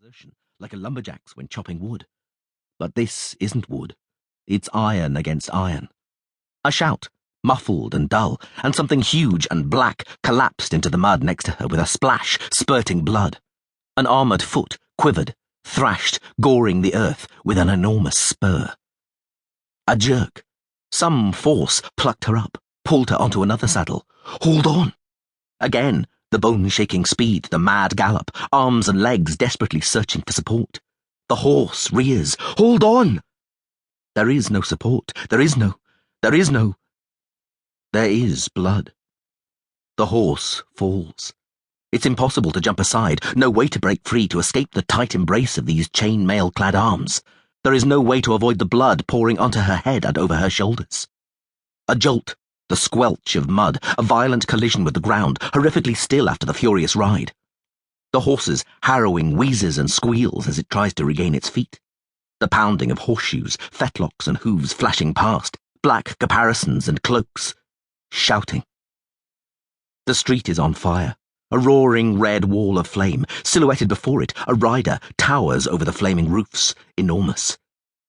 exertion, like a lumberjack's when chopping wood. But this isn't wood. It's iron against iron. A shout, muffled and dull, and something huge and black collapsed into the mud next to her with a splash, spurting blood. An armoured foot quivered, thrashed, goring the earth with an enormous spur. A jerk. Some force plucked her up, pulled her onto another saddle. Hold on! Again, the bone-shaking speed, the mad gallop, arms and legs desperately searching for support. The horse rears. Hold on! There is no support. There is blood. The horse falls. It's impossible to jump aside, no way to break free to escape the tight embrace of these chain-mail-clad arms. There is no way to avoid the blood pouring onto her head and over her shoulders. A jolt, the squelch of mud, a violent collision with the ground, horrifically still after the furious ride. The horse's harrowing wheezes and squeals as it tries to regain its feet. The pounding of horseshoes, fetlocks and hooves flashing past, black caparisons and cloaks, shouting. The street is on fire. A roaring red wall of flame. Silhouetted before it, a rider towers over the flaming roofs, enormous.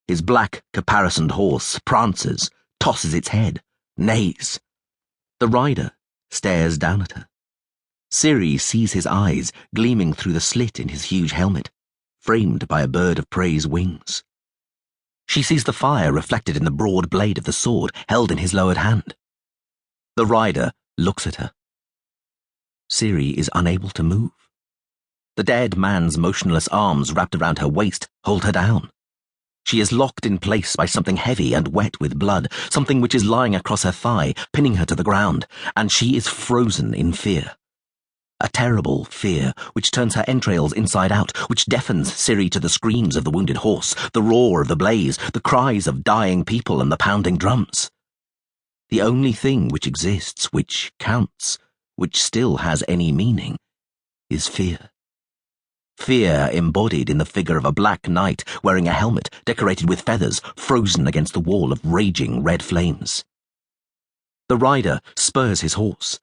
His black caparisoned horse prances, tosses its head, neighs. The rider stares down at her. Ciri sees his eyes gleaming through the slit in his huge helmet, framed by a bird of prey's wings. She sees the fire reflected in the broad blade of the sword held in his lowered hand. The rider looks at her. Ciri is unable to move. The dead man's motionless arms wrapped around her waist hold her down. She is locked in place by something heavy and wet with blood, something which is lying across her thigh, pinning her to the ground, and she is frozen in fear. A terrible fear which turns her entrails inside out, which deafens Ciri to the screams of the wounded horse, the roar of the blaze, the cries of dying people and the pounding drums. The only thing which exists, which counts, which still has any meaning, is fear. Fear embodied in the figure of a black knight wearing a helmet decorated with feathers frozen against the wall of raging red flames. The rider spurs his horse,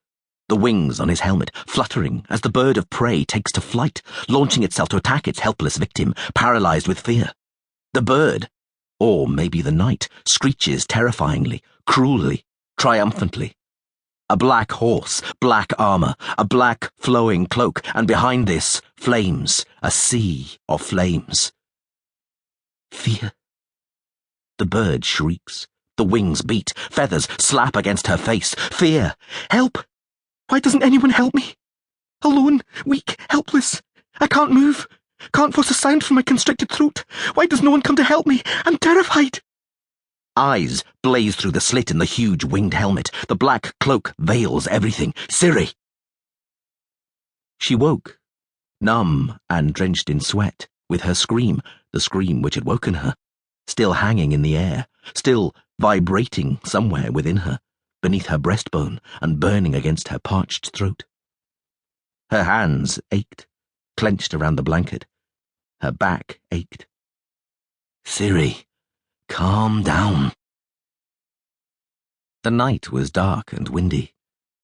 the wings on his helmet fluttering as the bird of prey takes to flight, launching itself to attack its helpless victim, paralyzed with fear. The bird, or maybe the knight, screeches terrifyingly, cruelly, triumphantly. A black horse, black armor, a black flowing cloak, and behind this, flames, a sea of flames. Fear. The bird shrieks. The wings beat. Feathers slap against her face. Fear. Help! Why doesn't anyone help me? Alone, weak, helpless. I can't move. Can't force a sound from my constricted throat. Why does no one come to help me? I'm terrified. Eyes blaze through the slit in the huge winged helmet. The black cloak veils everything. Ciri! She woke, numb and drenched in sweat, with her scream, the scream which had woken her, still hanging in the air, still vibrating somewhere within her, beneath her breastbone and burning against her parched throat. Her hands ached, clenched around the blanket. Her back ached. Ciri! Calm down. The night was dark and windy,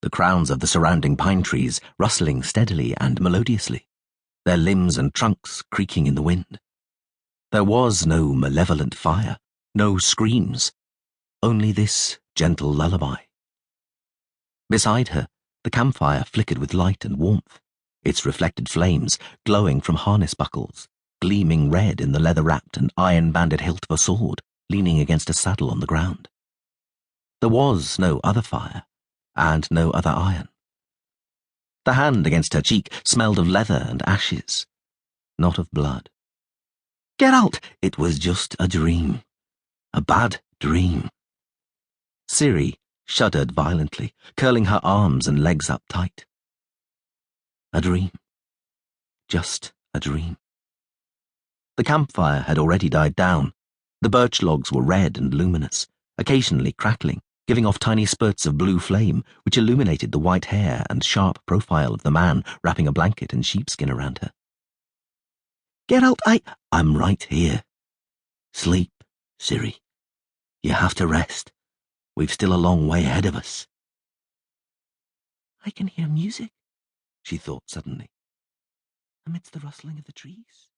the crowns of the surrounding pine trees rustling steadily and melodiously, their limbs and trunks creaking in the wind. There was no malevolent fire, no screams, only this gentle lullaby. Beside her, the campfire flickered with light and warmth, its reflected flames glowing from harness buckles, gleaming red in the leather-wrapped and iron-banded hilt of a sword, leaning against a saddle on the ground. There was no other fire, and no other iron. The hand against her cheek smelled of leather and ashes, not of blood. Geralt! It was just a dream. A bad dream. Ciri shuddered violently, curling her arms and legs up tight. A dream. Just a dream. The campfire had already died down. The birch logs were red and luminous, occasionally crackling, giving off tiny spurts of blue flame which illuminated the white hair and sharp profile of the man wrapping a blanket and sheepskin around her. Geralt, I'm right here. Sleep, Ciri. You have to rest. We've still a long way ahead of us. I can hear music, she thought suddenly, amidst the rustling of the trees.